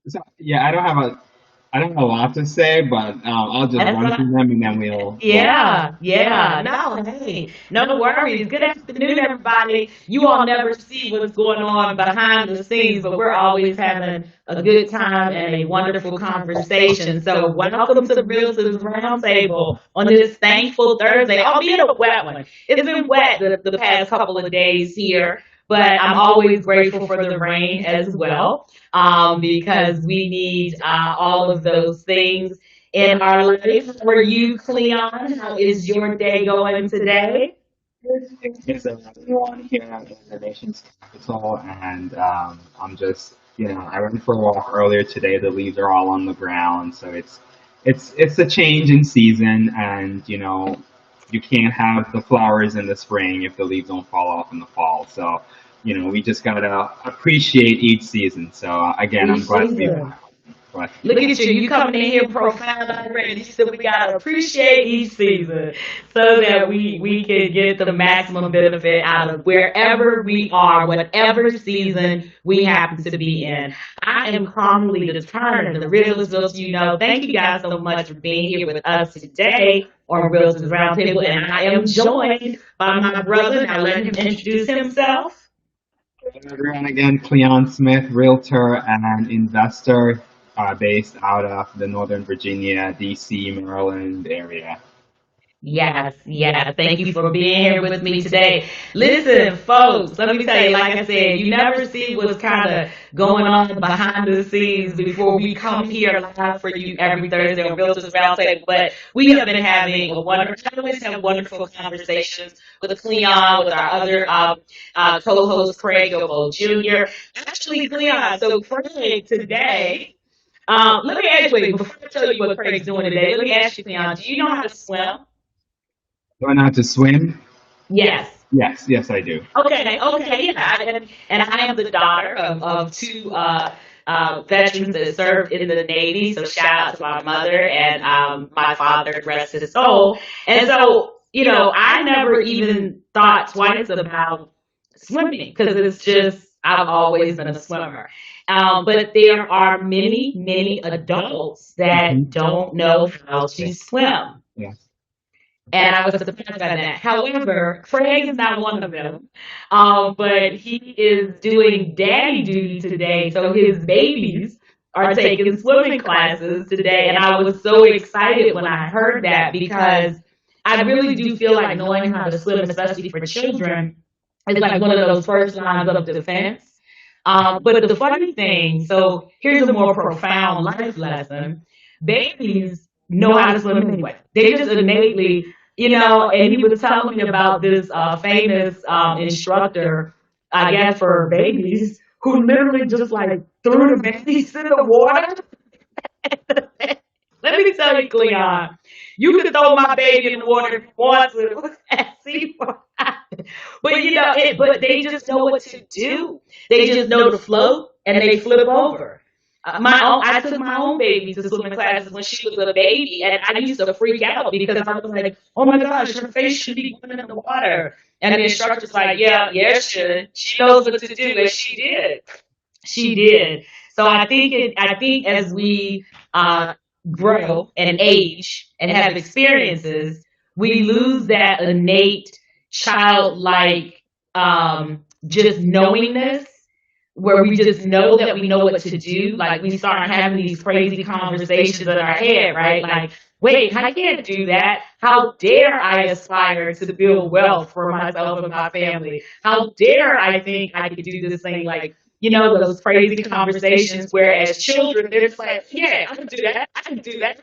So, yeah, I don't have a lot to say, but I'll just That's run what through them and then we'll Yeah, yeah. No, hey, no worries. Good afternoon, everybody. You all never see what's going on behind the scenes, but we're always having a good time and a wonderful conversation. So, welcome to Realtors Roundtable on this thankful Thursday, albeit a wet one. It's been wet the past couple of days here, but I'm always grateful for the rain as well, because we need all of those things in our life. For you, Cleon, how is your day going today? is everyone here in the nation's capital, and I'm just, I went for a walk earlier today. The leaves are all on the ground, so it's a change in season, and you can't have the flowers in the spring if the leaves don't fall off in the fall. So, we just gotta appreciate each season. So again, I'm Each glad to be season. back. Glad to be Look back. at you. You coming in here profound already. You said we gotta appreciate each season so that we can get the maximum benefit out of wherever we are, whatever season we happen to be in. I am calmly determined. The realist, thank you guys so much for being here with us today on Realtors Roundtable. And I am joined by my brother. Now let him introduce himself. Hello everyone again, Cleon Smith, realtor and investor based out of the Northern Virginia, DC, Maryland area. Yes, yes. Thank you for being here with me today. Listen, folks, let me tell you, like I said, you never see what's kind of going on behind the scenes before we come here live for you every Thursday on Realtors Roundtable. But we have been having a wonderful, I always have wonderful conversations with Cleon, with our other co-host, Craig Gilbo Jr. Actually, Cleon, so Craig today, let me ask you, before I tell you what Craig's doing today, let me ask you, Cleon, do you know how to swim? Do I know how to swim? Yes. Yes, yes, I do. Okay, okay, yeah. And I am the daughter of two veterans that served in the Navy. So shout out to my mother and my father, rest his soul. And so, I never even thought twice about swimming because it's just, I've always been a swimmer. But there are many, many adults that Hmm. don't know how to swim. Yes. And I was surprised by that. However, Craig is not one of them. But he is doing daddy duty today. So his babies are taking swimming classes today. And I was so excited when I heard that because I really do feel like knowing how to swim, especially for children, is like one of those first lines of defense. But the funny thing, so here's a more profound life lesson. Babies know how to swim anyway. They just innately, and he was telling me about this famous instructor, I guess, for babies, who literally just like threw the babies in the water. Let me tell you, Cleon, you can throw my baby in the water if you want to and see what happens. But but they just know what to do. They just know to float and they flip over. I took my own baby to swimming classes when she was a baby, and I used to freak out because I was like, "Oh my gosh, her face should be going in the water." And the instructor's like, "Yeah, yeah, she knows what to do," and she did. She did. So I think as we uh, grow and age and have experiences, we lose that innate childlike just knowingness where we just know that we know what to do. Like we start having these crazy conversations in our head, right? Like, wait, I can't do that. How dare I aspire to build wealth for myself and my family? How dare I think I could do this thing? Like, those crazy conversations where as children, they're just like, yeah, I can do that. I can do that.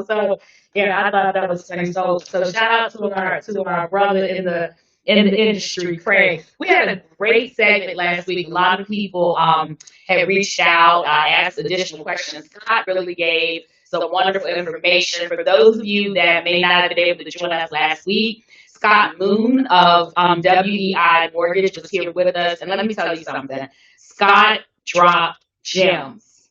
So yeah, I thought that was funny. So shout out to our brother in the industry, Craig. We had a great segment last week. A lot of people had reached out, asked additional questions. Scott really gave some wonderful information. For those of you that may not have been able to join us last week, Scott Moon of WEI Mortgage was here with us. And let me tell you something. Scott dropped gems.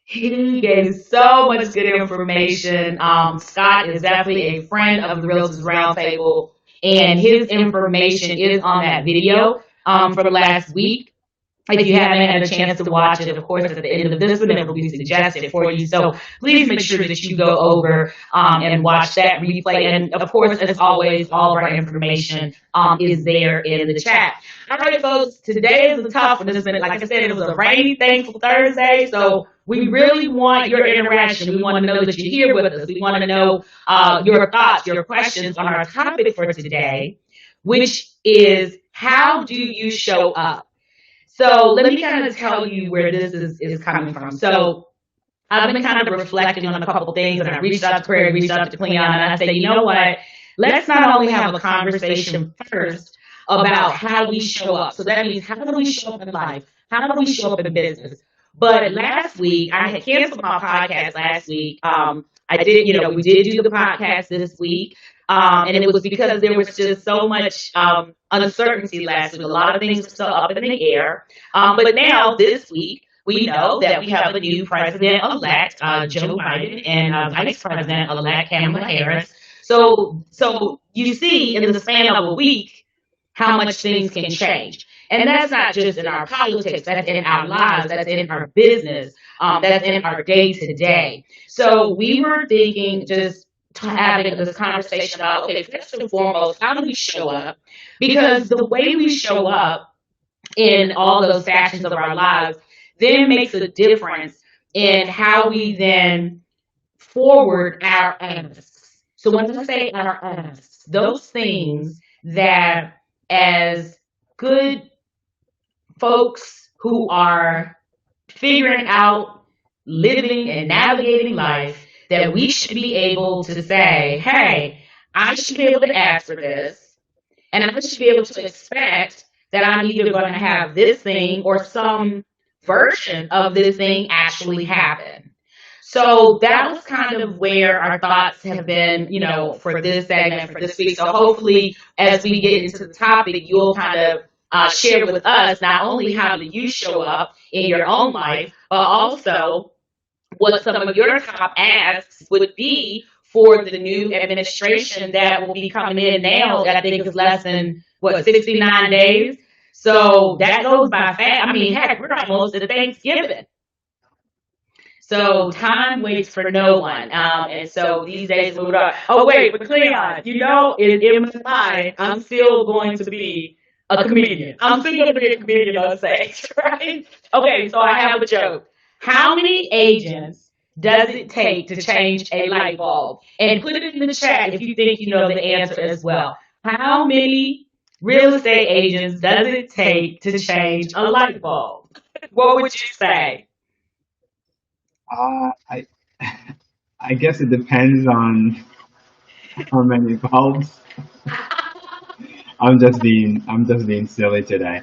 He gave so much good information. Scott is definitely a friend of the Realtors Roundtable, and his information is on that video from last week. If you haven't had a chance to watch it, of course, at the end of this one, it will be suggested for you. So please make sure that you go over and watch that replay. And of course, as always, all of our information is there in the chat. All right, folks, today is a tough one. It's been, like I said, it was a rainy, thankful Thursday. So we really want your interaction. We want to know that you're here with us. We want to know your thoughts, your questions on our topic for today, which is how do you show up? So let me kind of tell you where this is coming from. So I've been kind of reflecting on a couple things, and I reached out to Craig, reached out to Cleon, and I said, you know what? Let's not only have a conversation first about how we show up. So that means how do we show up in life? How do we show up in business? But last week, I had canceled my podcast last week. I did, we did do the podcast this week. And it was because there was just so much uncertainty last week. A lot of things were still up in the air. But now, this week, we know that we have a new president-elect, Joe Biden, and vice president-elect Kamala Harris. So you see in the span of a week how much things can change. And that's not just in our politics, that's in our lives, that's in our business, that's in our day-to-day. So we were thinking just having this conversation about, okay, first and foremost, how do we show up? Because the way we show up in all those factions of our lives then makes a difference in how we then forward our asks. So when I say our asks, those things that as good folks who are figuring out living and navigating life, that we should be able to say, hey, I should be able to ask for this, and I should be able to expect that I'm either going to have this thing or some version of this thing actually happen. So that was kind of where our thoughts have been, for this segment, for this week. So hopefully, as we get into the topic, you'll kind of share with us not only how do you show up in your own life, but also what some of your top asks would be for the new administration that will be coming in now. I think is less than 69 days. So that goes by fast. I mean, heck, we're almost at Thanksgiving. So time waits for no one. And so these days moved on. Oh wait, but Cleon, in my mind, I'm still going to be a comedian. I'm still going to be a comedian on stage, right? Okay, so I have a joke. How many agents does it take to change a light bulb? And put it in the chat if you think you know the answer as well. How many real estate agents does it take to change a light bulb? What would you say? I I guess it depends on how many bulbs. I'm just being silly today.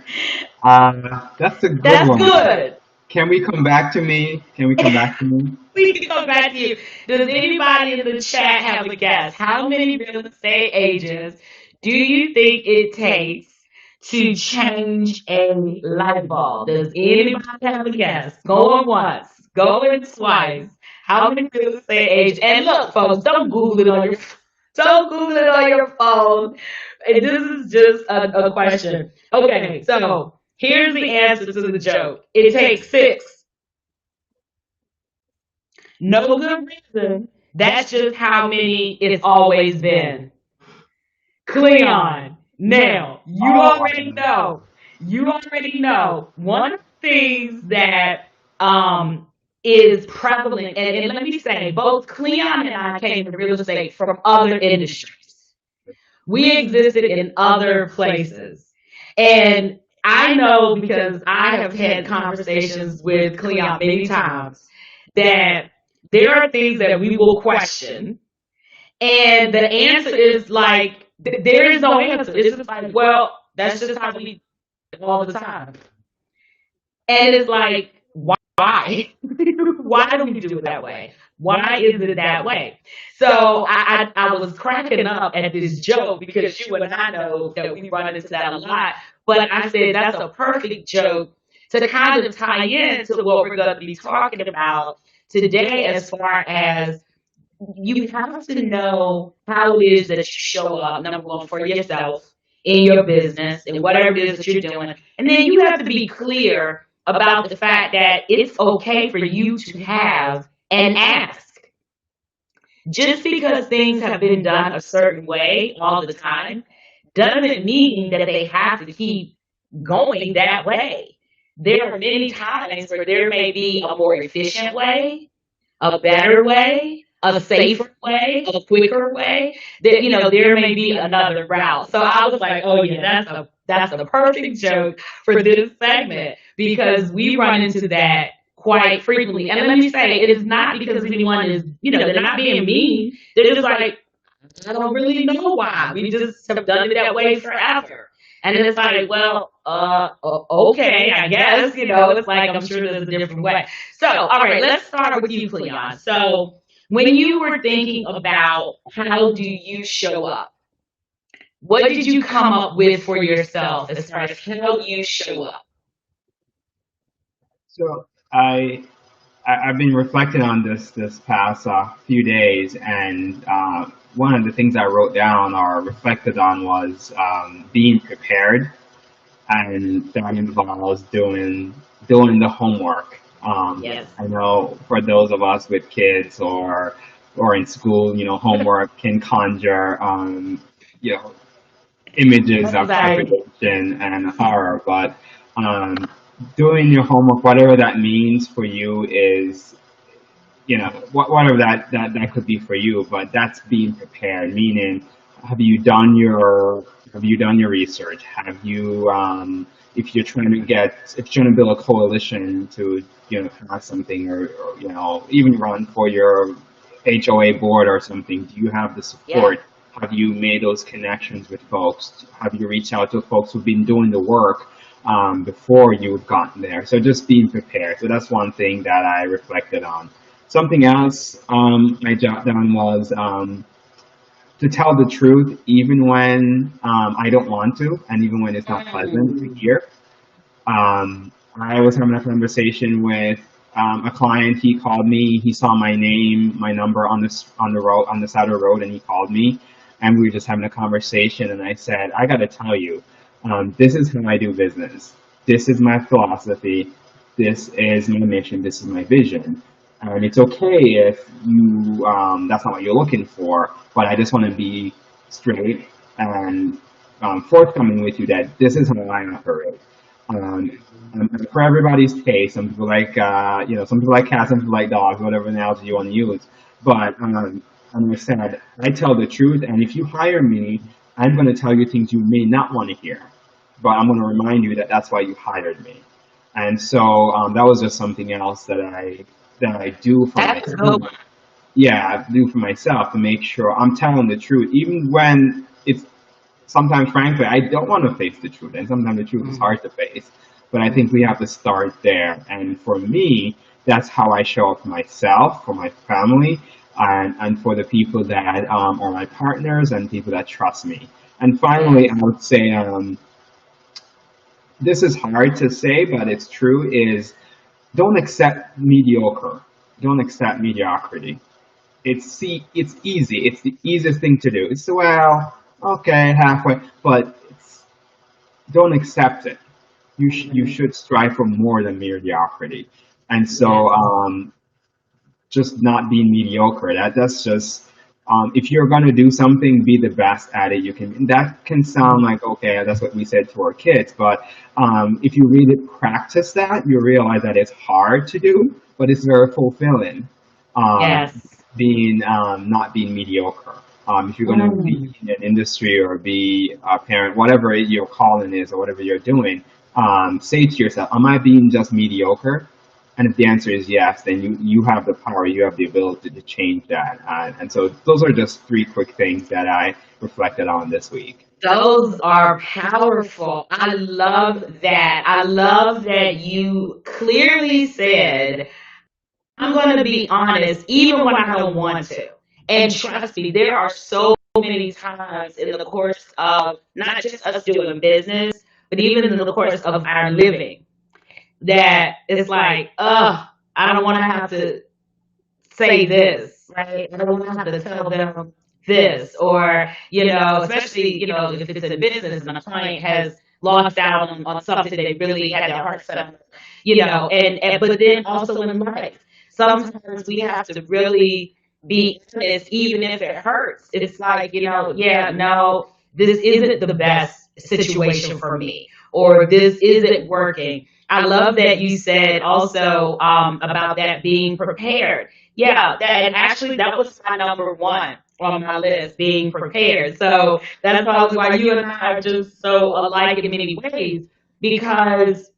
That's a good That's one. good. Can we come back to me? Can we come back to me? We can come back to you. Does anybody in the chat have a guess? How many real estate agents do you think it takes to change a light bulb? Does anybody have a guess? Going once, going twice. How many real estate agents? And look, folks, don't Google it on your phone. This is just a question. Okay, so here's the answer to the joke. It takes six. No good reason. That's just how many it's always been. Cleon. Now, you already know. You already know. One of the things that is prevalent, and let me say, both Cleon and I came to real estate from other industries. We existed in other places. And I know because I have had conversations with Cleon many times that there are things that we will question, and the answer is like there is no answer. It's just like, well, that's just how we do it all the time. And it's like, why? Why do we do it that way? Why is it that way? So I was cracking up at this joke because you and I know that we run into that a lot. But I said that's a perfect joke to kind of tie into what we're going to be talking about today, as far as you have to know how it is that you show up, number one, for yourself, in your business and whatever it is that you're doing. And then you have to be clear about the fact that it's okay for you to have and ask. Just because things have been done a certain way all the time doesn't mean that they have to keep going that way. There are many times where there may be a more efficient way, a better way, a safer way, a quicker way. That there may be another route. So I was like, oh yeah, that's a perfect joke for this segment because we run into that quite frequently. And let me say, it is not because anyone is, they're not being mean. They're just like, I don't really know why. We just have done it that way forever. And then it's like, well, okay, I guess, it's like, I'm sure there's a different way. So, all right, let's start with you, Cleon. So, when you were thinking about how do you show up, what did you come up with for yourself as far as how you show up? So I've been reflecting on this past few days, and one of the things I wrote down or reflected on was being prepared, and that involves doing the homework. Yes. I know for those of us with kids or in school, homework can conjure you know images of Anxiety. trepidation and horror, but um, doing your homework, whatever that means for you, is whatever that could be for you, but that's being prepared, meaning have you done your research, have you if you're trying to build a coalition to pass something, or even run for your HOA board or something, do you have the Yeah. support? Have you made those connections with folks? Have you reached out to folks who've been doing the work before you've gotten there? So just being prepared. So that's one thing that I reflected on. Something else I jotted down was to tell the truth even when I don't want to, and even when it's not pleasant to Mm. hear. I was having a conversation with a client. He called me. He saw my name, my number on the road, on the side of the road, and he called me, and we were just having a conversation. And I said, I got to tell you, this is how I do business. This is my philosophy. This is my mission. This is my vision. And it's okay if you that's not what you're looking for, but I just want to be straight and forthcoming with you that this is how I operate. Um, and for everybody's taste, some people like some people like cats, some people like dogs, whatever analogy you want to use. But I said, I tell the truth, and if you hire me, I'm going to tell you things you may not want to hear, but I'm going to remind you that that's why you hired me. And so that was just something else that I do for That is good. myself. Yeah, I do for myself to make sure I'm telling the truth, even when it's sometimes, frankly, I don't want to face the truth, and sometimes the truth is Mm. hard to face. But I think we have to start there. And for me, that's how I show up for myself, for my family, and for the people that are my partners and people that trust me. And finally, I Yes. would say this is hard to say, but it's true: is don't accept mediocre. Don't accept mediocrity. It's easy. It's the easiest thing to do. It's well, okay, halfway, but don't accept it. You Mhm. should strive for more than mediocrity, and so Yes. just not being mediocre. That's just if you're gonna do something, be the best at it you can. And that can sound like okay, that's what we said to our kids, but if you really practice that, you realize that it's hard to do, but it's very fulfilling. Um, Yes. being not being mediocre. If you're going to be Mm. in an industry or be a parent, whatever your calling is or whatever you're doing, say to yourself, am I being just mediocre? And if the answer is yes, then you have the power, you have the ability to change that. And so those are just three quick things that I reflected on this week. Those are powerful. I love that. I love that you clearly said, I'm going to be honest, even when I don't want to. And trust me, there are so many times in the course of not just us doing business, but even in the course of our living, that it's like, I don't want to have to say this, right? I don't want to have to tell them. this, or especially if it's in business and a client has lost out on something they really had their heart set on, and but then also in life, sometimes we have to really be honest, even if it hurts. It's like, yeah, no, this isn't the best situation for me, or this isn't working. I love that you said also about that being prepared. Yeah, that, and actually that was my number one on my list, being prepared. So that's probably why you and I are just so alike in many ways, because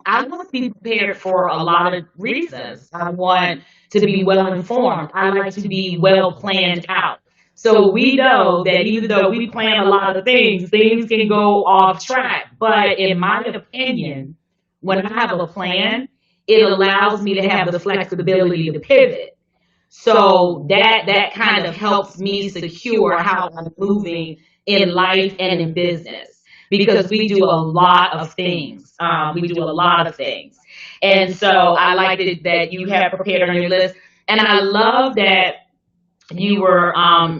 I want to be prepared for a lot of reasons. I want to be well informed. I like to be well planned out. So we know that even though we plan a lot of things, things can go off track. But in my opinion, when I have a plan, it allows me to have the flexibility to pivot. So that kind of helps me secure how I'm moving in life and in business, because we do a lot of things. We do a lot of things, and so I like that you have prepared on your list, and I love that you were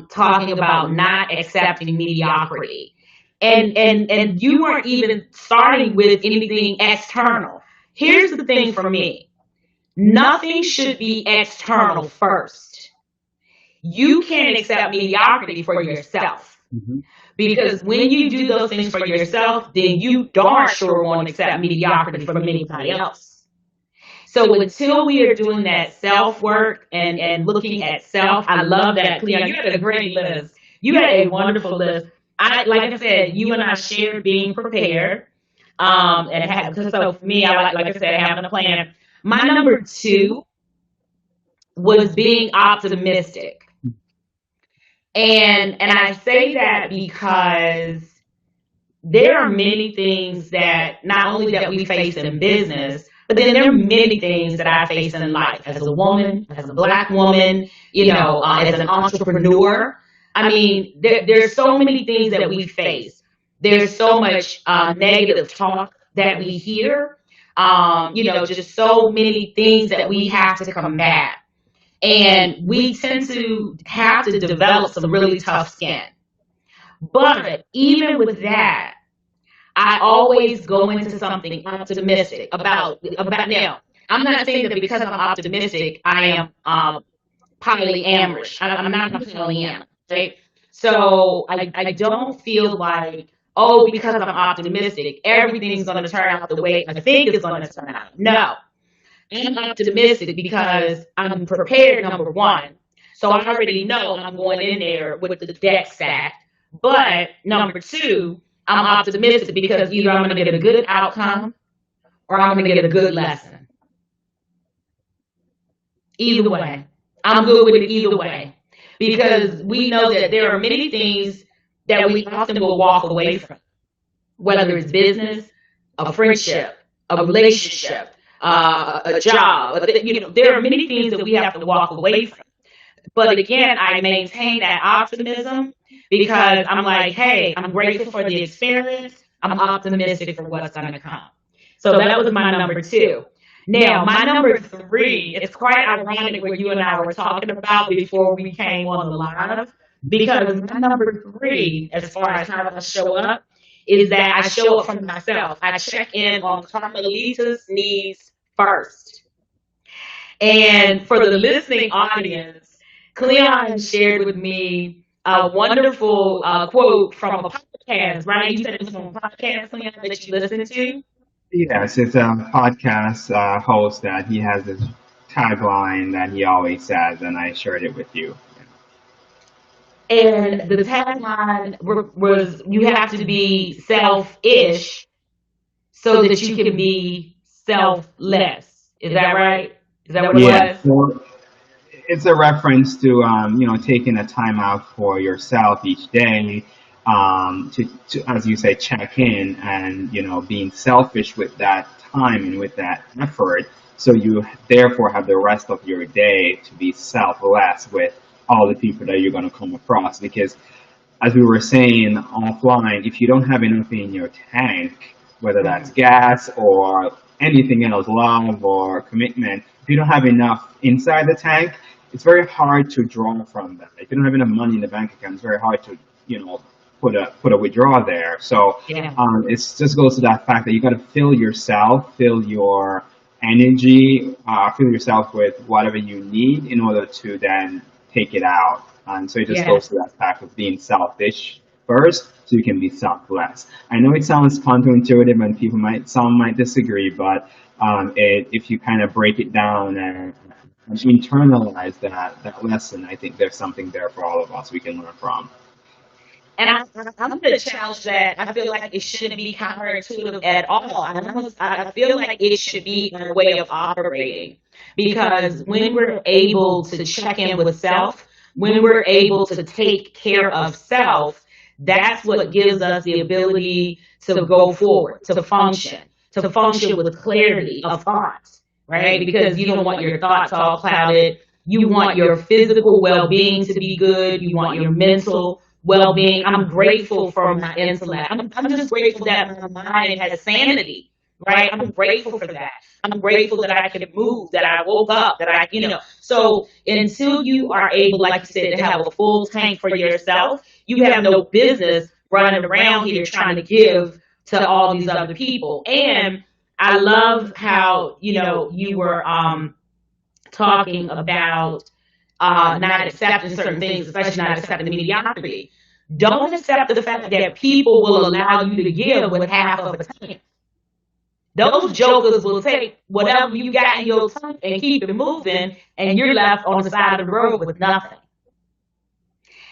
talking about not accepting mediocrity, and you weren't even starting with anything external. Here's the thing for me: nothing should be external first. You can't accept mediocrity for yourself. Hmm. Because when you do those things for yourself, then you darn sure won't accept mediocrity from anybody else. So until we are doing that self work and looking at self, I love that. Cleon, you had a great list. You had a wonderful list. Like I said, you and I shared being prepared. And have, so for me, I like I said, having a plan. My number two was being optimistic. And I say that because there are many things that not only that we face in business, but then there are many things that I face in life as a woman, as a black woman, as an entrepreneur. I mean, there's so many things that we face. There's so much negative talk that we hear. Just so many things that we have to combat. And we tend to have to develop some really tough skin. But even with that, I always go into something optimistic about now. I'm not saying that because I'm optimistic, I am polyamorous. I'm not a polyamorous, right? So I don't feel like, oh, because I'm optimistic, everything's going to turn out the way I think it's going to turn out. No, I'm optimistic because I'm prepared, number one. So I already know I'm going in there with the deck stacked. But number two, I'm optimistic because either I'm going to get a good outcome or I'm going to get a good lesson. Either way, I'm good with it either way, because we know that there are many things that we often will walk away from, whether it's business, a friendship, a relationship, a job. There are many things that we have to walk away from. But again, I maintain that optimism because I'm like, hey, I'm grateful for the experience. I'm optimistic for what's going to come. So that was my number two. Now, my number three, it's quite ironic what you and I were talking about before we came on the live, because my number three, as far as how I show up, is that I show up for myself. I check in on Carmelita's needs first. And for the listening audience, Cleon shared with me a wonderful quote from a podcast, right? You said it was from a podcast, Cleon, that you listened to. Yes, it's a podcast host that he has this tagline that he always says, and I shared it with you. And the tagline was, you have to be selfish so that you can be selfless. Is that right? Is that what it Yeah, was? so it's a reference to taking a time out for yourself each day, to as you say, check in, and being selfish with that time and with that effort, so you therefore have the rest of your day to be selfless with all the people that you're going to come across. Because as we were saying offline, if you don't have enough in your tank, whether that's gas or anything else, love or commitment, if you don't have enough inside the tank, it's very hard to draw from that. If you don't have enough money in the bank account, it's very hard to, put a withdrawal there. So Yeah. it just goes to that fact that you got to fill yourself, fill your energy, fill yourself with whatever you need in order to then take it out. And so it just Yeah. goes to that fact of being selfish first, so you can be selfless. I know it sounds counterintuitive, and some might disagree, but if you kind of break it down and internalize that lesson, I think there's something there for all of us we can learn from. And I'm going to challenge that. I feel like it shouldn't be counterintuitive at all. I feel like it should be our way of operating because when we're able to check in with self, when we're able to take care of self, that's what gives us the ability to go forward, to function with clarity of thoughts, right? Because you don't want your thoughts all clouded. You want your physical well being to be good. You want your mental well being. I'm grateful for my intellect. I'm just grateful that my mind has sanity, right? I'm grateful for that. I'm grateful that I can move, that I woke up, that So until you are able, like you said, to have a full tank for yourself, you have no business running around here trying to give to all these other people. And I love how, you were talking about not accepting certain things, especially not accepting mediocrity. Don't accept the fact that people will allow you to give with half of a tank. Those jokers will take whatever you got in your tank and keep it moving, and you're left on the side of the road with nothing.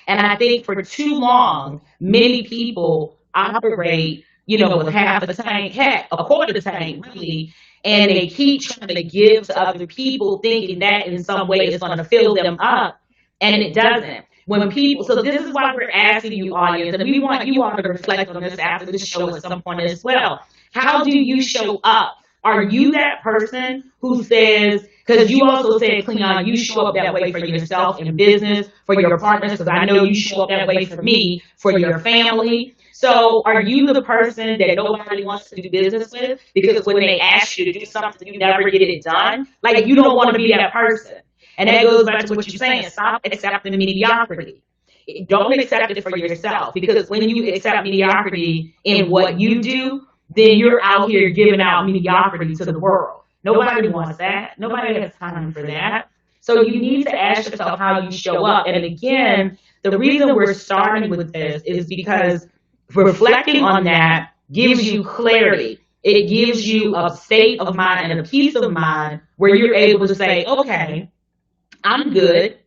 And I think for too long, many people operate, with half a tank, heck, a quarter of the tank, really, and they keep trying to give to other people, thinking that in some way is going to fill them up, and it doesn't. When people, so this is why we're asking you, audience, and we want you all to reflect on this after the show at some point as well. How do you show up? Are you that person who says, because you also said, Cleon, you show up that way for yourself in business, for your partners, because I know you show up that way for me, for your family. So are you the person that nobody wants to do business with? Because when they ask you to do something, you never get it done. Like you don't want to be that person. And that goes back to what you're saying. Stop accepting mediocrity. Don't accept it for yourself. Because when you accept mediocrity in what you do, then you're out here giving out mediocrity to the world. Nobody wants that. Nobody has time for that. So you need to ask yourself how you show up. And again, the reason we're starting with this is because reflecting on that gives you clarity. It gives you a state of mind and a peace of mind where you're able to say, okay, I'm good.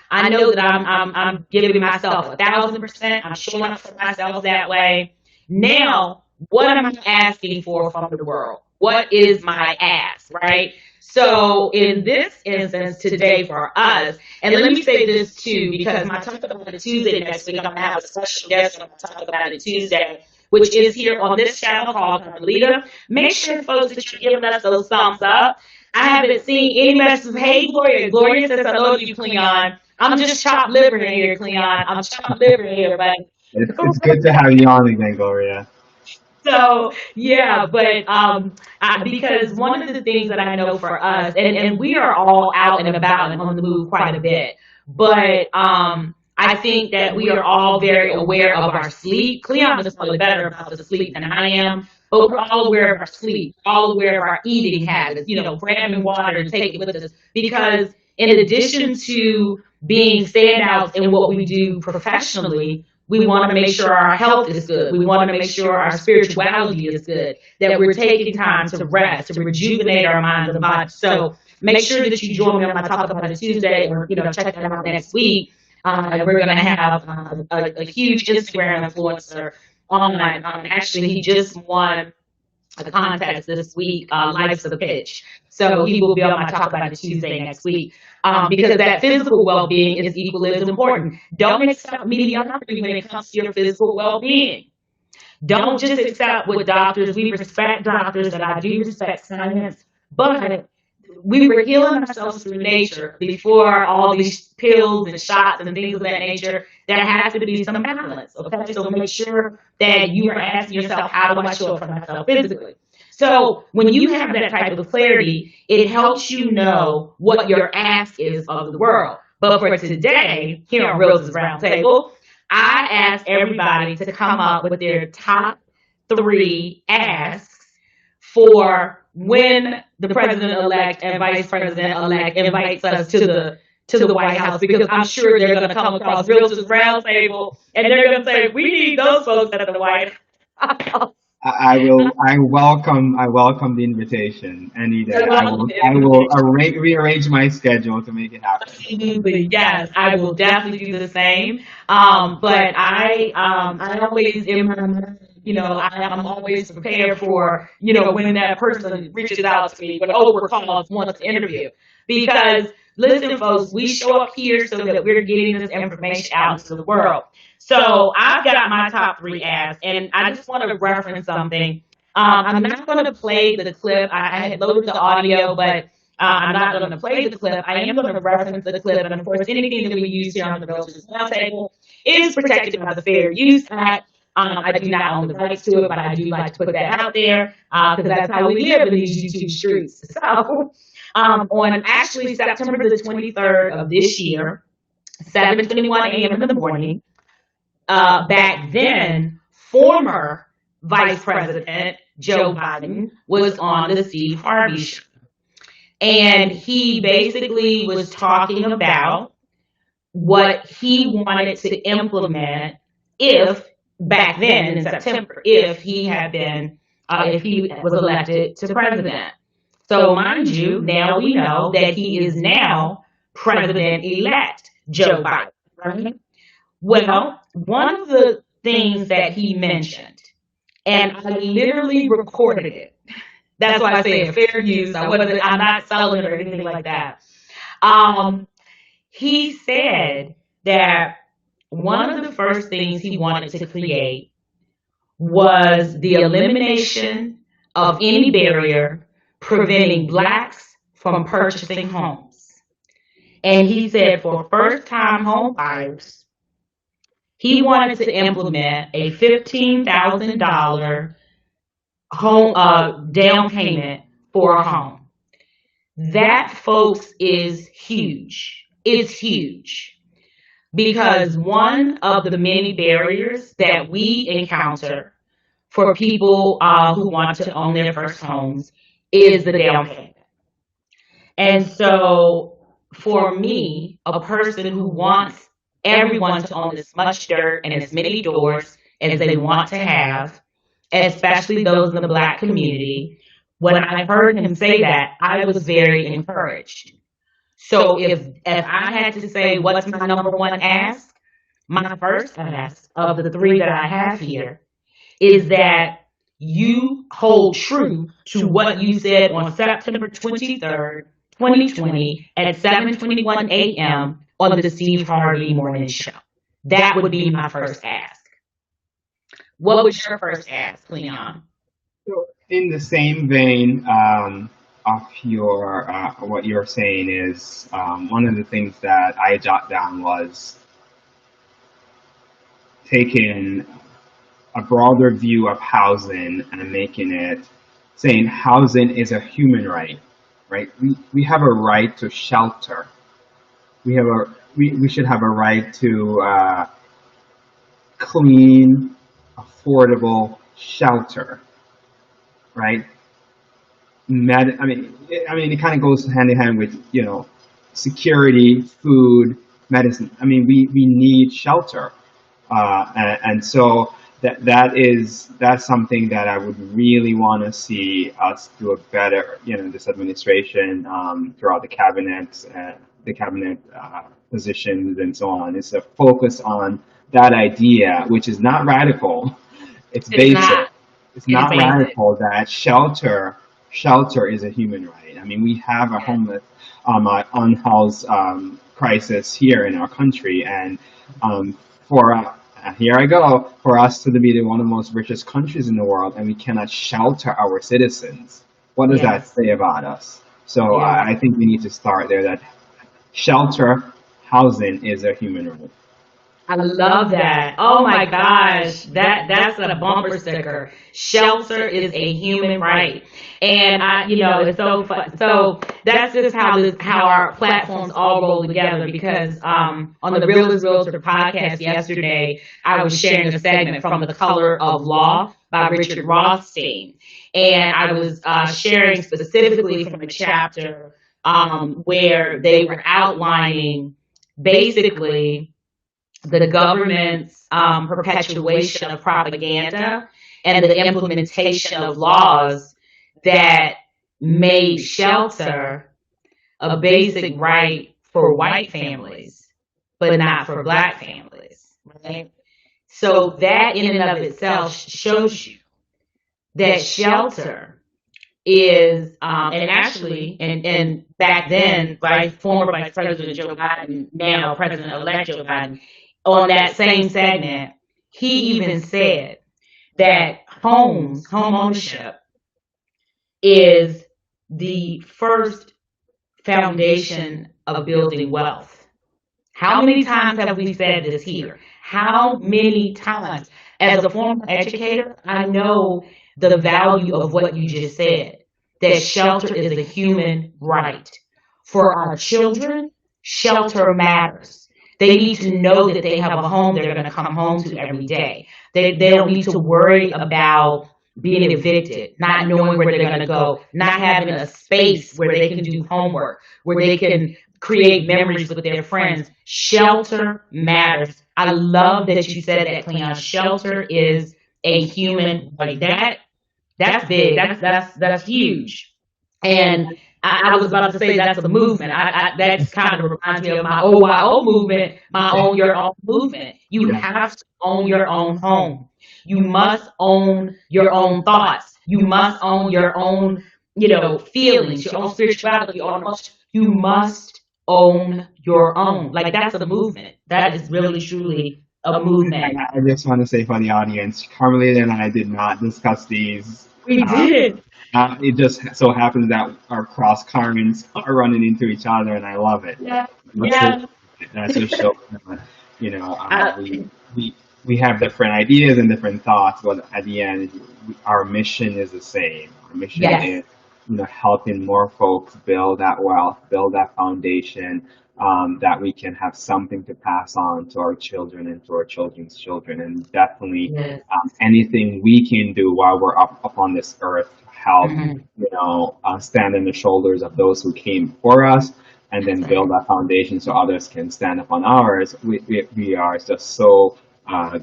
I know that I'm giving myself 1,000%. I'm showing up for myself that way. Now, what am I asking for from the world? What is my ask, right? So in this instance today for us, and let me say this too, because my talk about it Tuesday next week, I'm gonna have a special guest on my talk about it Tuesday, which is here on this channel called Carmelita. Make sure, folks, that you're giving us those thumbs up. I haven't seen any messages. Hey, Gloria. Gloria says hello to you, Cleon. I'm just chopped liver in here, Cleon. I'm chopped liver here, but It's good to have you on again, Gloria. so yeah, but because one of the things that I know for us, and we are all out and about and on the move quite a bit, but I think that we are all very aware of our sleep. Cleon is probably better about the sleep than I am, but we're all aware of our sleep, all aware of our eating habits. Grabbing water and taking it with us because in addition to being standouts in what we do professionally, we want to make sure our health is good. We want to make sure our spirituality is good, that we're taking time to rest, to rejuvenate our minds and bodies. So make sure that you join me on my Talk About It Tuesday or, check that out next week. We're going to have a huge Instagram influencer on. Actually, he just won a contest this week, Life's the Pitch. So he will be on my Talk About It Tuesday next week. Because that physical well-being is equally as important. Don't accept mediocrity when it comes to your physical well-being. Don't just accept what doctors, we respect doctors, and I do respect science, but we were healing ourselves through nature before all these pills and shots and things of that nature. There has to be some balance, okay? So make sure that you are asking yourself, how do I show up for myself physically? So when you have that type of clarity, it helps you know what your ask is of the world. But for today, here on Realtor's Roundtable, I asked everybody to come up with their top three asks for when the president-elect and vice president-elect invites us to the White House, because I'm sure they're going to come across Realtor's Roundtable and they're going to say, we need those folks at the White House. I welcome the invitation any day. I will rearrange my schedule to make it happen. Absolutely, yes, I will definitely do the same. But I always in my mind, I'm always prepared for, when that person reaches out to me, when Oprah calls, wants to interview, because listen, folks, we show up here so that we're getting this information out into the world. So I've got my top three asks, and I just want to reference something. I'm not going to play the clip. I had loaded the audio, but I'm not going to play the clip. I am going to reference the clip, and of course, anything that we use here on the Realtors Roundtable is protected by the Fair Use Act. I do not own the rights to it, but I do like to put that out there because that's how we live in these YouTube streets. So, on actually September the 23rd of this year, 7:21 a.m. in the morning, back then, former Vice President Joe Biden was on the Steve Harvey show. And he basically was talking about what he wanted to implement if back then in September, if he had been, if he was elected to president. So mind you, now we know that he is now President-elect Joe Biden, right? Well, one of the things that he mentioned, and I literally recorded it. That's why I say fair use. I'm not selling it or anything like that. He said that one of the first things he wanted to create was the elimination of any barrier preventing blacks from purchasing homes. And he said for first-time home buyers, he wanted to implement a $15,000 home down payment for a home. That, folks, is huge. It's huge because one of the many barriers that we encounter for people who want to own their first homes is the down payment. And so for me, a person who wants everyone to own as much dirt and as many doors as they want to have, especially those in the Black community, when I heard him say that, I was very encouraged. So if I had to say what's my number one ask, my first ask of the three that I have here is that you hold true to what you said on September 23rd, 2020 at 7:21 a.m. on the Steve Harvey Morning Show. That would be my first ask. What was your first ask, Leon? So in the same vein of your what you're saying is one of the things that I jot down was taking a broader view of housing and making it saying housing is a human right, right? We have a right to shelter. We should have a right to clean, affordable shelter, right? It kind of goes hand in hand with, security, food, medicine. We need shelter, and so that's something that I would really want to see us do a better, this administration, throughout the cabinet positions and so on, is to focus on that idea, which is not radical. It's basic. It's not radical that shelter is a human right. We have a homeless, unhoused crisis here in our country, and here I go, for us to be one of the most richest countries in the world, and we cannot shelter our citizens. What does that say about us? So I think we need to start there. That shelter, housing is a human right. I love that. Oh my gosh, that's a bumper sticker. Shelter is a human right, and it's so fun. So that's just how our platforms all roll together. Because on the Realtor podcast yesterday, I was sharing a segment from The Color of Law by Richard Rothstein, and I was sharing specifically from a chapter where they were outlining basically the government's perpetuation of propaganda and the implementation of laws that made shelter a basic right for white families, but not for black families. Right? So that in and of itself shows you that shelter is, and actually, and back then, former Vice President Joe Biden, now President-elect Joe Biden, on that same segment, he even said that home ownership is the first foundation of building wealth. How many times have we said this here? How many times? As a former educator, I know the value of what you just said, that shelter is a human right. For our children, shelter matters. They need to know that they have a home they're going to come home to every day. They don't need to worry about being evicted, not knowing where they're going to go, not having a space where they can do homework, where they can create memories with their friends. Shelter matters. I love that you said that, Cleon. Shelter is a human right. That's big. That's huge. And I was about to say that's a movement. That's kind of reminds me of my OYO movement, my own your own movement. You Yeah. have to own your own home. You must own your own thoughts. You must own your own, feelings, your own spirituality, your own emotions. You must own your own. Like that's a movement. That is really truly a movement. And I just want to say for the audience, Carmelita and I did not discuss these. We Uh, did. it just so happens that our cross currents are running into each other, and I love it. Yeah. That's just, Yeah. that's just shows, you know, I, we we have different ideas and different thoughts, but at the end, our mission is the same. Our mission yes. is, helping more folks build that wealth, build that foundation, that we can have something to pass on to our children and to our children's children, and definitely Yes. anything we can do while we're up on this earth, help, Mm-hmm. stand on the shoulders of those who came before us, and then build Absolutely. that foundation so others can stand up on ours. We are just so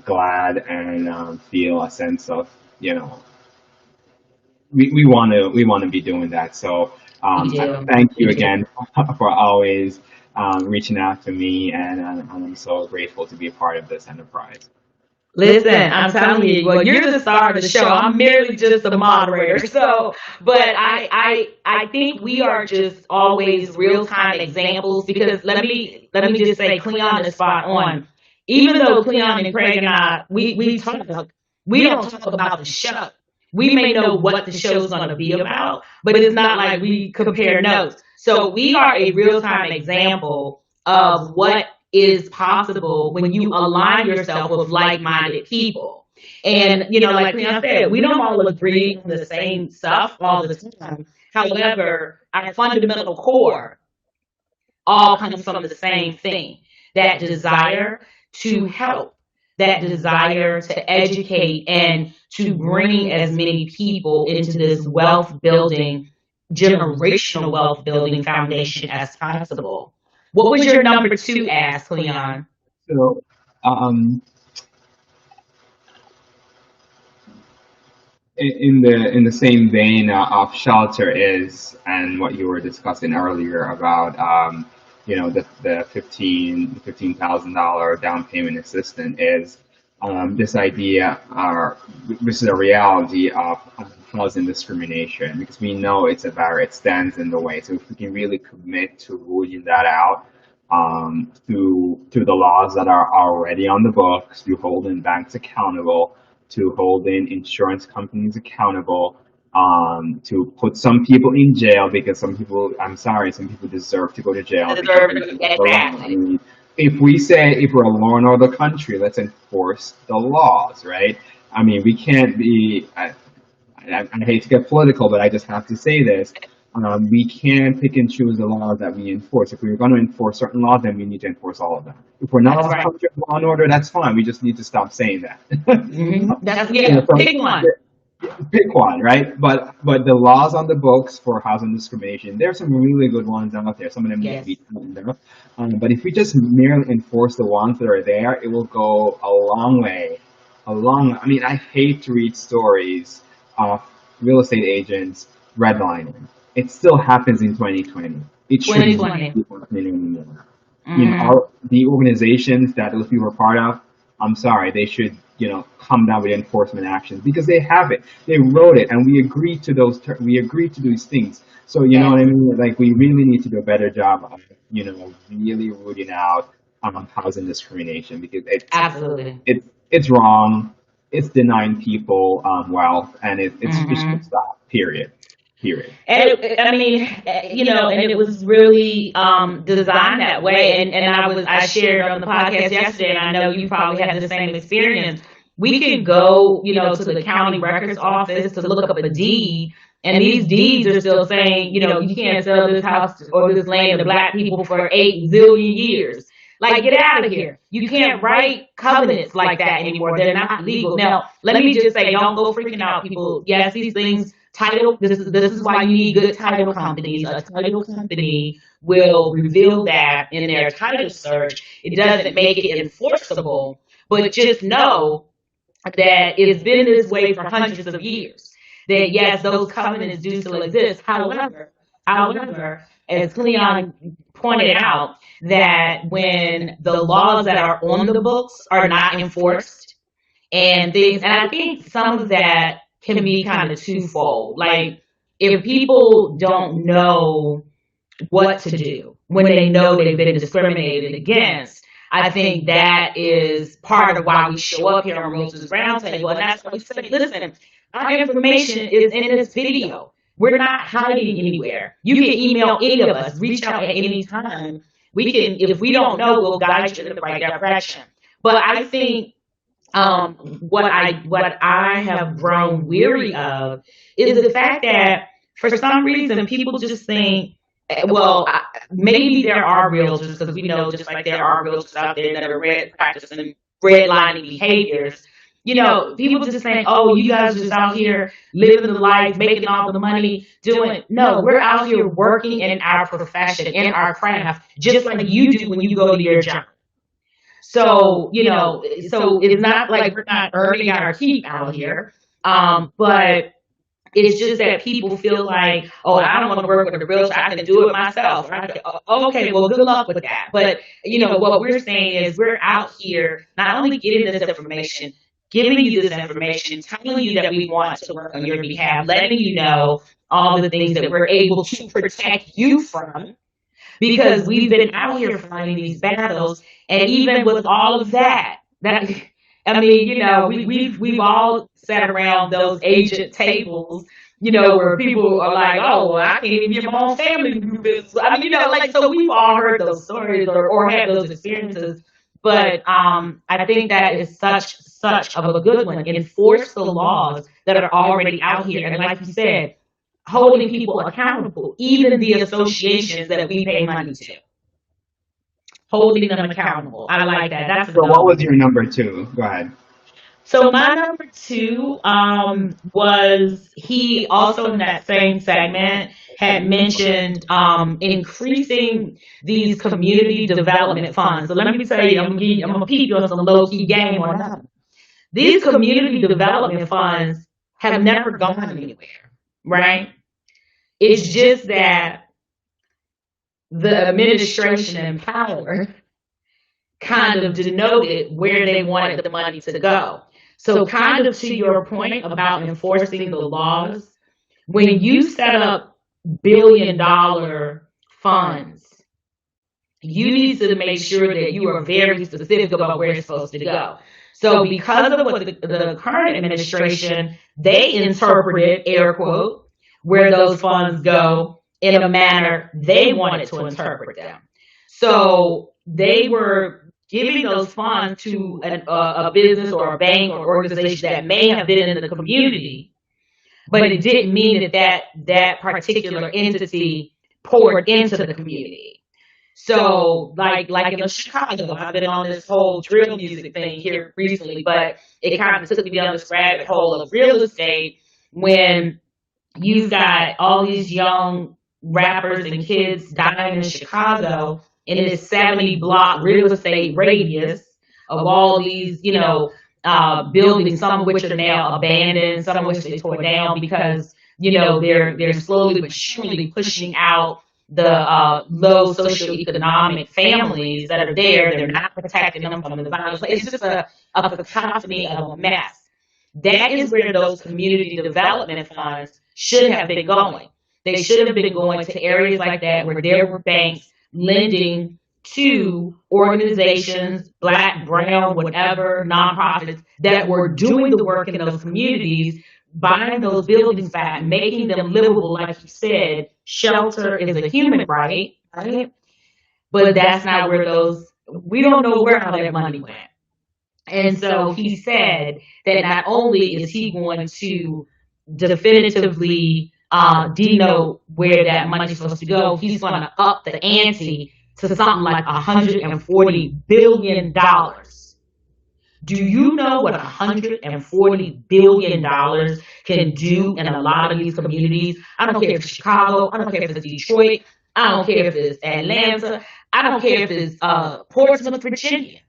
glad and feel a sense of, we want to be doing that. So We do. thank We you do. again for always reaching out to me, and I'm so grateful to be a part of this enterprise. Listen, I'm telling you, well, you're the star of the show. I'm merely just a moderator. So, but I think we are just always real time examples. Because let me just say, Cleon is spot on. Even though Cleon and Craig and I, we talk about, we don't talk about the show. We may know what the show's going to be about, but it's not like we compare notes. So we are a real time example of what is possible when you align yourself with like-minded people. And like Leon said, we don't all agree on the same stuff all the time. However, our fundamental core all comes from the same thing: that desire to help, that desire to educate, and to bring as many people into this wealth building, generational wealth building foundation as possible. What was your number two ask, Leon? So, um, in the same vein of shelter is, and what you were discussing earlier about, the $15,000 down payment assistance is, this idea, this is a reality of housing discrimination, because we know it's a barrier, it stands in the way. So if we can really commit to rooting that out, to the laws that are already on the books, to holding banks accountable, to holding insurance companies accountable, to put some people in jail, because some people, I'm sorry, some people deserve to go to jail because of the wrong. I Exactly. mean, if we say if we're a law and order country, let's enforce the laws, right? I mean, we can't be. I hate to get political, but I just have to say this. We can pick and choose the laws that we enforce. If we're going to enforce certain laws, then we need to enforce all of them. If we're not That's a right. country of law and order, that's fine. We just need to stop saying that. That's You know, yeah. Pick one. pick one, right? But the laws on the books for housing discrimination, there's some really good ones out there. Some of them need to be Yes. tightened up. But if we just merely enforce the ones that are there, it will go a long way. A long. I mean, I hate to read stories of real estate agents redlining. It still happens in 2020. It should not 2020. be happening anymore. You know, Mm-hmm. the organizations that those people are part of, I'm sorry, they should, come down with enforcement actions because they have it. They wrote it, and we agreed to we agreed to these things. So you know what I Yes. mean? Like we really need to do a better job of, really rooting out housing discrimination because Absolutely. it's wrong. It's denying people wealth, and it should Mm-hmm. stop. Period. Period. And I mean, and it was really designed that way. And I shared on the podcast yesterday, and I know you probably had the same experience. We can go, to the county records office to look up a deed, and these deeds are still saying, you can't sell this house or this land to black people for 8 zillion years. Like, get out of here. You can't write covenants like that anymore. They're not legal. Now, let me just say, don't go freaking out, people. Yes, these things, title, this is why you need good title companies. A title company will reveal that in their title search. It doesn't make it enforceable, but just know that it's been this way for hundreds of years. That yes, those covenants do still exist. However, as Cleon pointed out, that when the laws that are on the books are not enforced and things, and I think some of that can be kind of twofold. Like if people don't know what to do when they know they've been discriminated against. I think that is part of why we show up here on Realtors Roundtable. And that's why we say, listen, our information is in this video. We're not hiding anywhere. You can email any of us, reach out at any time. We can, if we don't know, we'll guide you in the right direction. But I think what I have grown weary of is the fact that for some reason people just think, well, maybe there are realtors because we know just like there are realtors out there that are practicing redlining behaviors. People just think, oh, you guys are just out here living the life, making all the money, doing. No, we're out here working in our profession, in our craft, just like you do when you go to your job. So, so it's not like we're not earning our keep out here. But it's just that people feel like, oh, I don't want to work with a realtor. I can do it myself. Right? Okay, well, good luck with that. But, what we're saying is we're out here not only getting this information, giving you this information, telling you that we want to work on your behalf, letting you know all the things that we're able to protect you from because we've been out here fighting these battles, and even with all of that I mean, we've all sat around those agent tables, where people are like, oh, well, I can't even get my own family to do this. I mean, like so we've all heard those stories or had those experiences. But I think that is such of a good one. Enforce the laws that are already out here, and like you said, holding people accountable, even the associations that we pay money to, holding them accountable. I like that. That's a So good what was one. your number two? Go ahead. So my number two was he also in that same segment had mentioned increasing these community development funds. So let me tell you, I'm gonna keep you on some low key game on that. These community development funds have never gone anywhere, right? It's just that the administration in power kind of denoted where they wanted the money to go. So, kind of to your point about enforcing the laws, when you set up billion-dollar funds, you need to make sure that you are very specific about where it's supposed to go. So, because of what the current administration, they interpreted, air quote, where those funds go in a manner they wanted to interpret them. So they were giving those funds to a business or a bank or organization that may have been in the community, but it didn't mean that particular entity poured into the community. So, like in Chicago, I've been on this whole drill music thing here recently, but it kind of took me down this rabbit hole of real estate when you've got all these young rappers and kids dying in Chicago in this 70 block real estate radius of all these, buildings, some of which are now abandoned, some of which they tore down because, they're slowly but surely pushing out the low socioeconomic families that are there. They're not protecting them from the violence. It's just a cacophony of a mess. That is where those community development funds should have been going. They should have been going to areas like that where there were banks lending to organizations, black, brown, whatever, nonprofits that were doing the work in those communities, buying those buildings back, making them livable. Like you said, shelter is a human right, right? But that's not where we don't know where all that money went. And so he said that not only is he going to definitively denote where that money is supposed to go, he's going to up the ante to something like $140 billion. Do you know what $140 billion can do in a lot of these communities? I don't care if it's Chicago. I don't care if it's Detroit. I don't care if it's Atlanta. I don't care if it's Portsmouth, Virginia.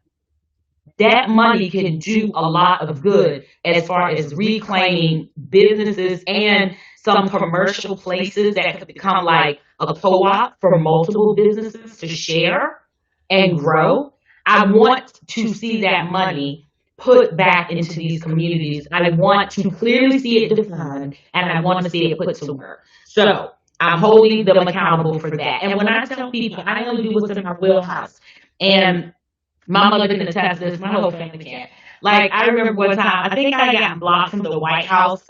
That money can do a lot of good as far as reclaiming businesses and some commercial places that could become like a co-op for multiple businesses to share and grow. I want to see that money put back into these communities. I want to clearly see it defined, and I want to see it put to work. So I'm holding them accountable for that. And when I tell people, I only do what's in my wheelhouse. And my mother can attest to this. My whole family can. Like, I remember one time, I think I got blocked from the White House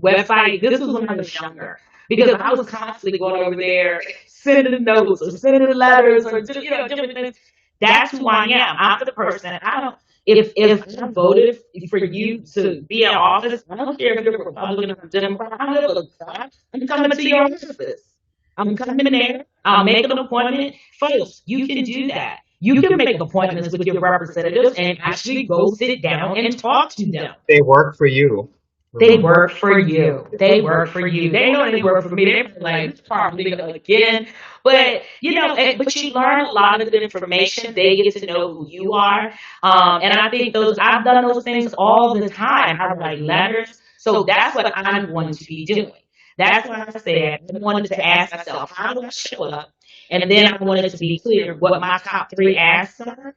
website. This was when I was younger. Because I was constantly going over there, sending notes or sending letters or just, different things. That's who I am. I'm the person. I don't, if I voted for you to be in office, I don't care if you're a Republican or Democrat. I don't give a fuck. I'm coming to your office. I'm coming there. I'll make an appointment. Folks, you can do that. You can make appointments with your representatives and actually go sit down and talk to them. They work for you. They work for you. They work for you. They know they work for me. They're like, probably again. But, but you learn a lot of good information. They get to know who you are. And I think I've done those things all the time. I write letters. So that's what I'm going to be doing. That's why I said I wanted to ask myself, how do I show up? And then I wanted to be clear what my top 3 asks are.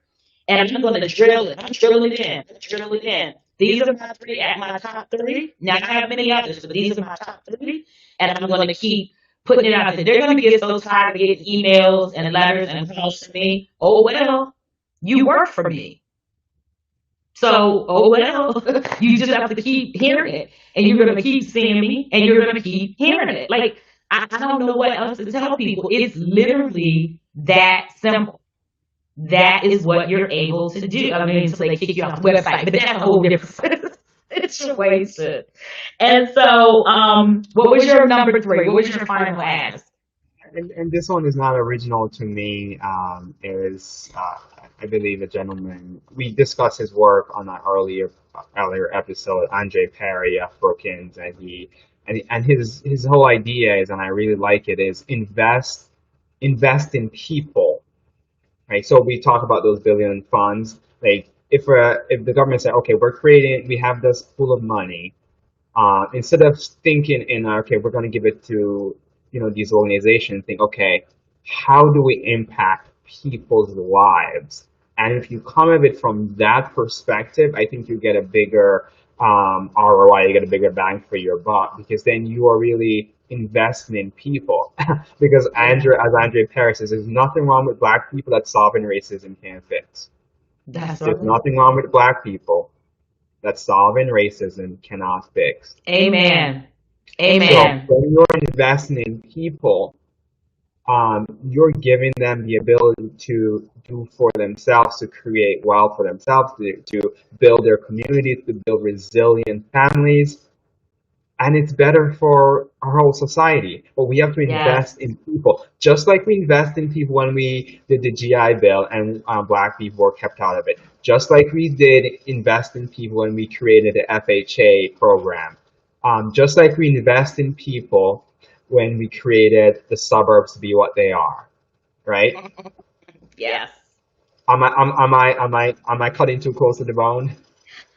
And I'm going to drill it. I'm drilling it in. Drill it in. These are my top 3. Now I have many others, but these are my top 3. And I'm going to keep putting it out there. They're going to get so tired of getting emails and letters and calls to me. Oh, well, you work for me. So, oh, well, you just have to keep hearing it. And you're going to keep seeing me, and you're going to keep hearing it. Like, I don't know what else to tell people. It's literally that simple. That is what you're able to do. I mean, so they kick you off the website, but that's a whole different situation. And so, what was your number 3? What was your final ask? And this one is not original to me. I believe a gentleman, we discussed his work on an earlier episode, Andre Perry of Brookings, and his whole idea is, and I really like it, is invest in people. Right, so we talk about those billion funds. Like if the government said, okay, we have this pool of money, instead of thinking okay, we're going to give it to these organizations, think, okay, how do we impact people's lives? And if you come at it from that perspective, I think you get a bigger ROI, you get a bigger bang for your buck, because then you are really investing in people. Because as Andre Perry says, there's nothing wrong with black people that solving racism can't fix. There's nothing wrong with black people that solving racism cannot fix. Amen. Amen. So when you're investing in people, you're giving them the ability to do for themselves, to create wealth for themselves, to build their communities, to build resilient families, and it's better for our whole society. But we have to invest Yes. in people, just like we invest in people when we did the GI Bill and Black people were kept out of it. Just like we did invest in people when we created the FHA program. Just like we invest in people when we created the suburbs to be what they are, right? Yes. Am I cutting too close to the bone?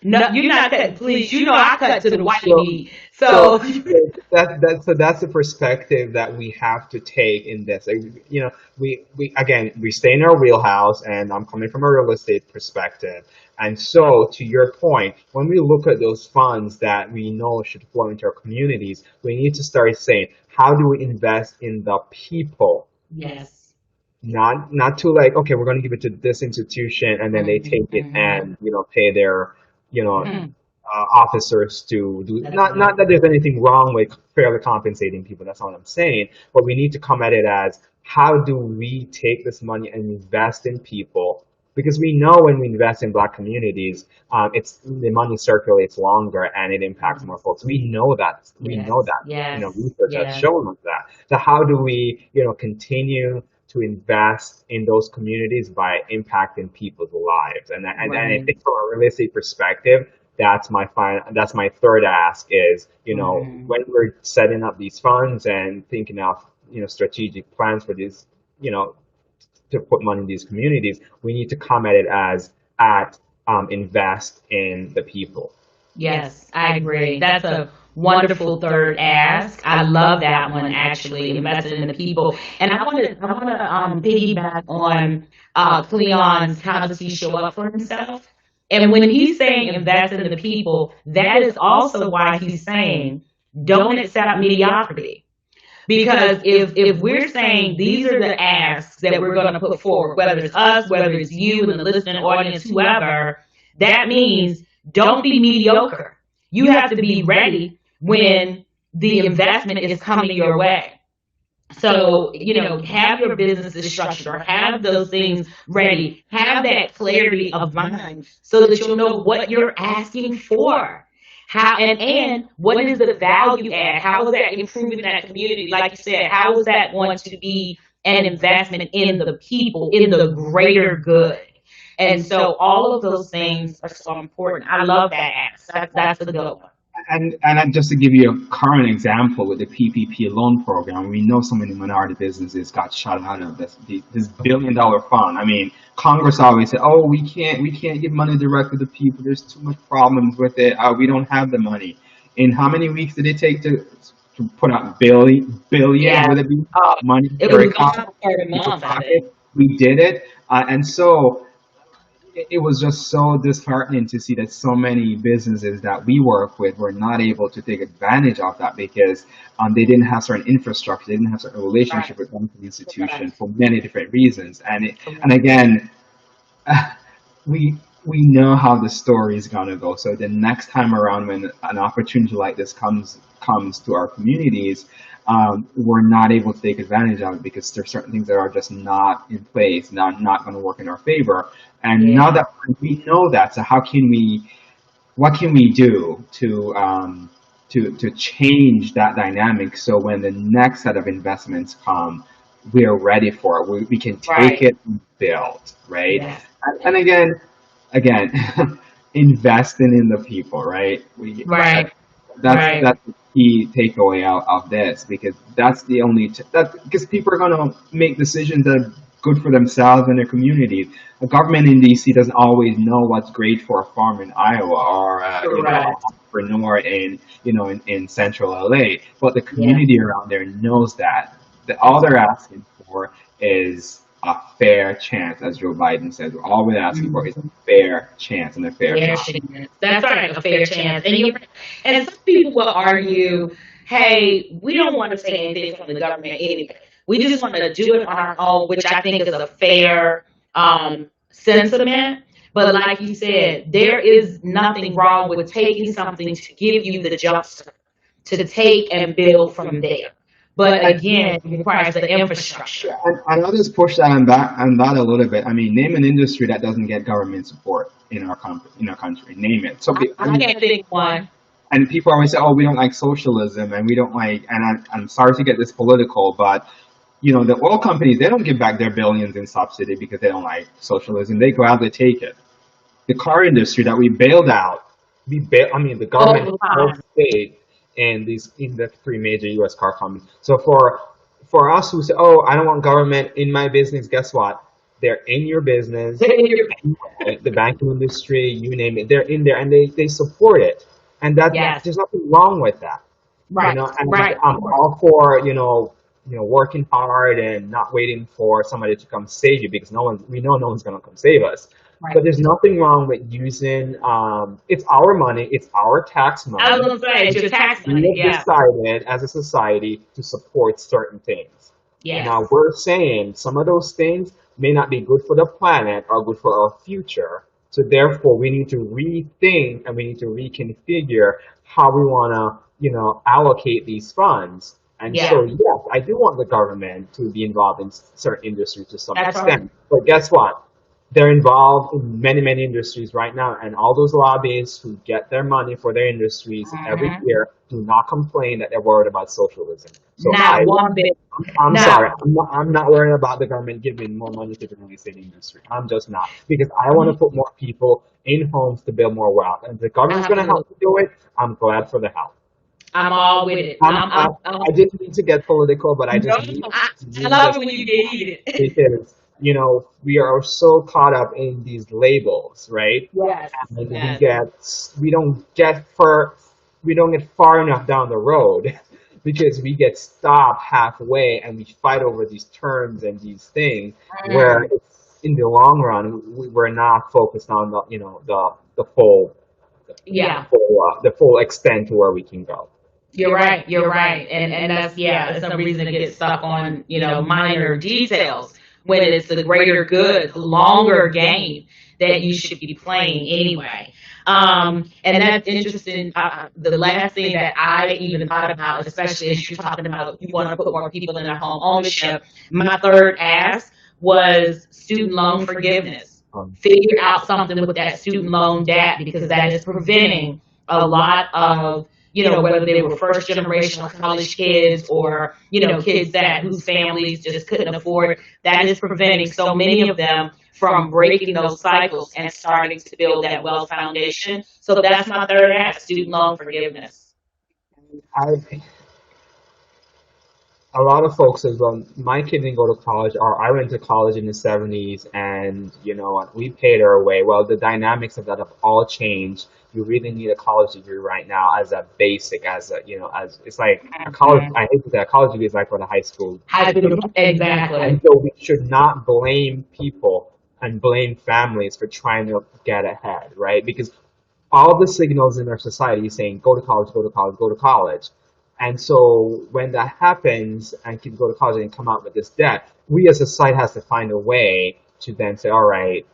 No, you're not cutting. Please, you know I cut to the white So, meat. so So that's the perspective that we have to take in this. You know, we again we stay in our wheelhouse, and I'm coming from a real estate perspective. And so, to your point, when we look at those funds that we know should flow into our communities, we need to start saying, how do we invest in the people? yes. Not to like, okay, we're going to give it to this institution, and then they take it Mm-hmm. and pay their you know Mm-hmm. officers to do. Let it Not go. that there's anything wrong with fairly compensating people. That's not what I'm saying. But we need to come at it as, how do we take this money and invest in people? Because we know when we invest in Black communities, it's the money circulates longer and it impacts more folks. We know that. We know Yes. that. Yes. Research has Yes. shown us that. So how do we, continue to invest in those communities by impacting people's lives? And I Right. think from a real estate perspective, that's my third ask is, Mm-hmm. when we're setting up these funds and thinking of, strategic plans for these, you know, to put money in these communities, we need to come at it as at invest in the people. Yes, I agree. That's a wonderful third ask. I love that one actually, invested in the people. And I want to piggyback on Cleon's how does he show up for himself? And when he's saying invest in the people, that is also why he's saying don't accept mediocrity. Because if we're saying these are the asks that we're going to put forward, whether it's us, whether it's you and the listening audience, whoever, that means don't be mediocre. You have to be ready when the investment is coming your way. So, have your businesses structured or have those things ready. Have that clarity of mind so that you'll know what you're asking for. How and what is the value add? How is that improving that community? Like you said, how is that going to be an investment in the people, in the greater good? And so all of those things are so important. I love that ask. That's a good one. And just to give you a current example with the PPP loan program, we know so many minority businesses got shut out of this $1 billion fund. I mean, Congress always said, "Oh, we can't give money directly to people. There's too much problems with it. We don't have the money." In how many weeks did it take to put out billion? Yeah. Would it be Oh, money it for was a gone for a people's month, I pocket? think. We did it, and so it was just so disheartening to see that so many businesses that we work with were not able to take advantage of that because they didn't have certain infrastructure, they didn't have certain Right. relationship with banking institutions Right. for many different reasons. And Correct. again, we we know how the story is gonna go. So the next time around, when an opportunity like this comes to our communities, we're not able to take advantage of it because there's certain things that are just not in place, not going to work in our favor. And now Yeah. that we know that, so what can we do to change that dynamic so when the next set of investments come, we're ready for it. We can take Right. it and build, right? Yes. And again, investing in the people, right? Right. That's Right. the key takeaway out of this because that's the only that because people are going to make decisions that are good for themselves and their communities. The government in DC doesn't always know what's great for a farm in Iowa or an Correct. entrepreneur in central LA, but the Yeah. community around there knows that. All That's they're right. asking for is a fair chance, as Joe Biden says. All we're asking for is a Mhm. fair chance and a fair Fair shot. chance. That's right, a fair chance. And some people will argue, hey, we don't want to take anything from the government anyway. We just want to do it on our own, which I think is a fair sentiment. But like you said, there is nothing wrong with taking something to give you the jump start to take and build from there. but again, it requires the infrastructure. And I'll just push that on that a little bit. I mean, name an industry that doesn't get government support in our country. Name it. So I I mean, can't think of one. and people always say, "Oh, we don't like socialism, and we don't like." And I'm sorry to get this political, but the oil companies, they don't give back their billions in subsidy because they don't like socialism. They gladly take it. The car industry that we bailed out, I mean, the All government the held time. stake in the three major U.S. car companies. So for us who say, "Oh, I don't want government in my business," guess what? They're in your business, the banking industry, you name it. They're in there, and they support it, and Yes. there's nothing wrong with that. Right. And Right. I'm all for working hard and not waiting for somebody to come save you, because we know no one's gonna come save us. Right. But there's nothing wrong with using it's our money, it's our tax I was money. gonna say it's your tax We money. have Yeah. decided as a society to support certain things. Now Yes. we're saying some of those things may not be good for the planet or good for our future. So therefore, we need to rethink and we need to reconfigure how we want to, allocate these funds. And so, Yeah. yes, I do want the government to be involved in certain industries to some That's right. extent. But guess what? They're involved in many, many industries right now, and all those lobbyists who get their money for their industries every Hmm. year do not complain that they're worried about socialism. So Not one bit. I'm Not. sorry, I'm not worried about the government giving more money to the real estate industry. I'm just not, because I want to put more people in homes to build more wealth, and if the government's going to Absolutely. help me do it, I'm glad for the help. I'm all with it. I didn't mean to get political, but I No, just need I to love just it when you get heated. because we are so caught up in these labels, right? Yes. And Yes. we don't get far enough down the road because we get stopped halfway and we fight over these terms and these things where Mm. in the long run we're not focused on the full Yeah. the full extent to where we can go. You're right. You're right. And that's yeah, that's no reason to get stuck on, minor details when it's the greater good, the longer game that you should be playing anyway. And that's interesting. The last thing that I even thought about, especially as you're talking about you want to put more people in their home ownership, my third ask was student loan forgiveness. Um, Figure out something with that student loan debt because that is preventing a lot of whether they were first generation college kids or, kids that whose families just couldn't afford, that is preventing so many of them from breaking those cycles and starting to build that wealth foundation. So that's my third act, student loan forgiveness. I a lot of folks as well. My kid didn't go to college, or I went to college in the '70s, and we paid our way. Well, the dynamics of that have all changed. You really need a college degree right now as a basic, as a as it's like a college. Mhm. I hate to say a college degree is like what a high school. And Exactly. so we should not blame people and blame families for trying to get ahead, right? Because all the signals in our society is saying go to college, go to college, go to college. And so when that happens and kids go to college and come out with this debt, we as a society has to find a way to then say, all right,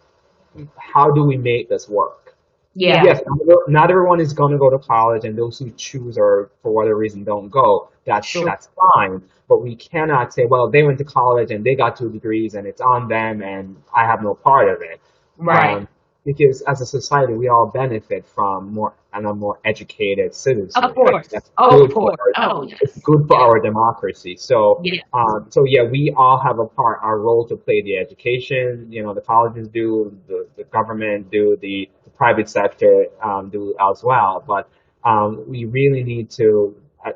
how do we make this work? Yeah. Yes, not everyone is going to go to college, and those who choose or for whatever reason don't go, Sure. that's fine. But we cannot say, well, they went to college and they got 2 degrees and it's on them and I have no part of it. Right. Um, because as a society, we all benefit from a more educated Of citizenry. I think course. that's Oh, of good for course. Oh, it's yes. good for Yes. our democracy. So, Yes. yeah, we all have our role to play. The education, the colleges do, the government do, the private sector do as well. But we really need to.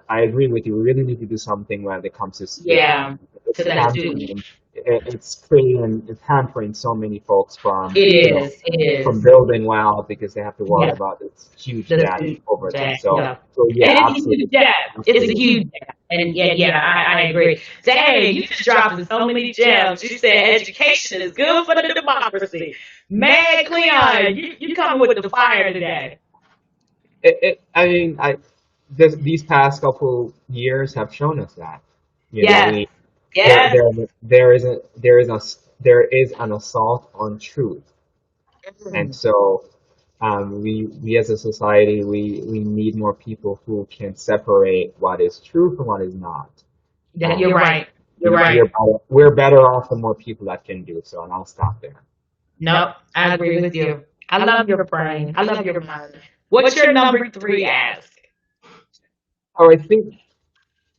I agree with you. We really need to do something when it comes to Yeah. To it's that student. hampering. It's hampering so many folks from It is. It from is. building wealth because they have to worry Yeah. about this huge The debt student over them. debt. So, Yeah. yeah, And it's a absolutely, huge gap. It's a absolutely. huge gap. And yeah, I agree. Dang, you just dropped in so many gems. You said education is good for the democracy. Man, Cleon, you coming with the fire today. I mean, these past couple years have shown us that. Yes. We there Yes. there there is a there is an assault on truth, and Mm. so we as a society we need more people who can separate what is true from what is not. You're right. You're We're right. better, we're better off the more people that can do so, and I'll stop there. Nope, I agree with you. I love your brain. I love your mind. What's your number three ask? Oh, I think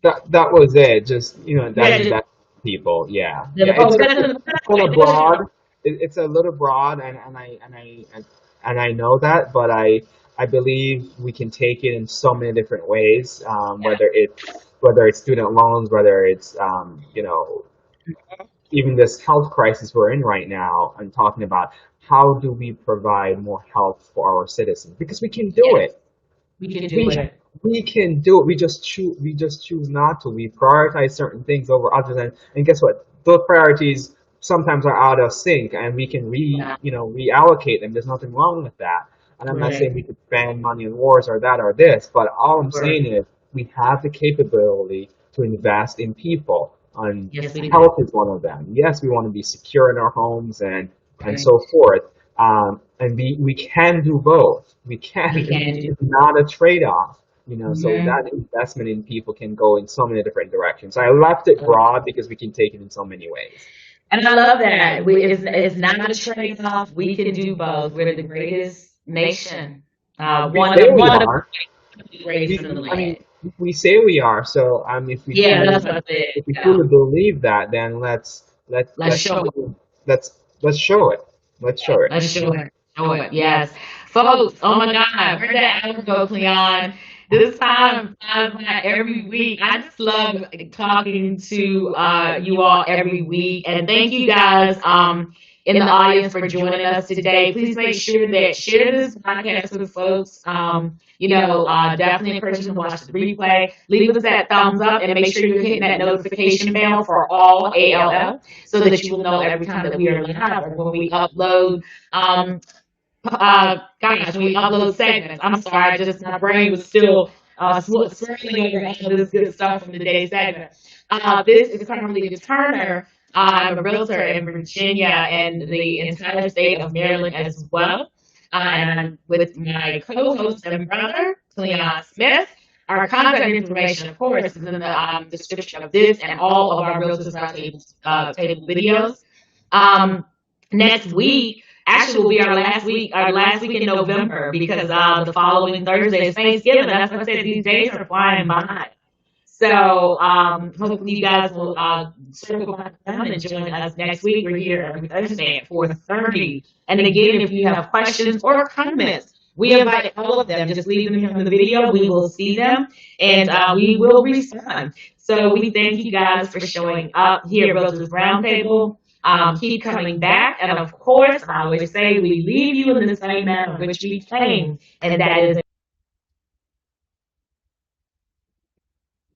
that was it. Just that Yeah, just invest in people. Yeah, yeah. oh, that's It's kind of broad. It's a little broad, and I know that, but I believe we can take it in so many different ways. Whether it's student loans, whether it's even this health crisis we're in right now, and talking about how do we provide more health for our citizens, because we can do yes, it. we can do we it. we can do it. We just choose not to. We prioritize certain things over others, and guess what? Those priorities sometimes are out of sync, and we can Yeah, reallocate them. There's nothing wrong with that. And I'm not saying correct. we could spend money on wars or that or this, but all I'm Sure. saying is we have the capability to invest in people. And Yes, we do. health is one of them. Yes, we want to be secure in our homes and Right. so forth. And we can do both. We can. We can do. It's not a trade-off. So Mhm. that investment in people can go in so many different directions. So I left it broad because we can take it in so many ways. And I love that. It's not a trade off. We can do both. We're the greatest nation. We say we One of are. the greatest in the I mean, land. we say we are. So if we Yeah, truly that's what I said. if we Yeah. truly believe that, then Let's show it. let's show it. Let's show it. Let's show it. Show it. Yes. Folks, oh my God. Where did that hour go, Cleon? This time flies by every week. I just love talking to you all every week. And thank you guys in the audience for joining us today. Please make sure that share this podcast with folks. Definitely encourage them to watch the replay. Leave us that thumbs up and make sure you're hitting that notification bell for all ALL so that you will know every time that we are live or when we upload gosh, when we upload segments. I'm sorry, just my brain was still swirling over all of this good stuff from today's segment. This is Carmelita Turner. I'm a realtor in Virginia and the entire state of Maryland as well. And I'm with my co-host and brother, Cleon Smith. Our contact information, of course, is in the description of this and all of our Realtors Roundtable table videos. Next week actually will be our last week in November because the following Thursday is Thanksgiving. That's what I said. These days are flying by. So hopefully you guys will circle back around and join us next week. We're here every Thursday at 4:30. And again, if you have questions or comments, we invite all of them. Just leave them here in the video. We will see them and we will respond. So we thank you guys for showing up here at Realtors Roundtable. Keep coming back. And of course, I always say we leave you in the same manner which we came, and that is